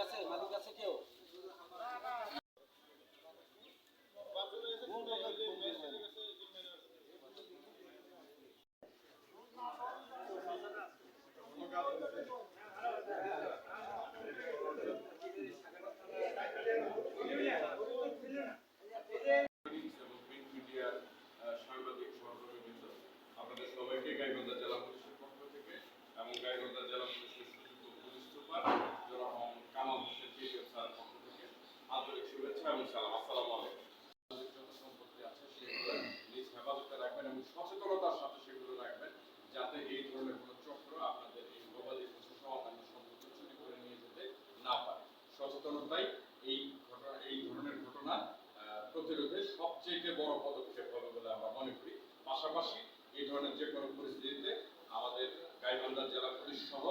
মালিক আছে কেউ? আপনাদের সবাইকে গাইবান্ধা জেলা পুলিশের পক্ষ থেকে এবং গাইবান্ধা জেলা পুলিশের সুযোগ্য পুলিশ সুপার জনাব কামাল হোসেন কেডিএম স্যারের পক্ষ থেকে আন্তরিক শুভেচ্ছা এবং সালাম। আসসালামু আলাইকুম। যত সম্পত্তি আছে সেগুলো নিজ হেফাজতে রাখবেন এবং সচেতনতার সাথে সেগুলো রাখবেন, যাতে এই ধরনের কোনো চক্র আপনাদের এই গবাদি পশু সহ অন্যান্য সম্পত্তি চুরি করে নিয়ে যেতে না পারে। সচেতনতাই এই ধরনের ঘটনা প্রতিরোধে সবচেয়ে বড় পদক্ষেপ হবে বলে আমরা মনে করি। পাশাপাশি এই ধরনের যে কোনো পরিস্থিতিতে আমাদের গাইবান্ধা জেলা পুলিশ সহ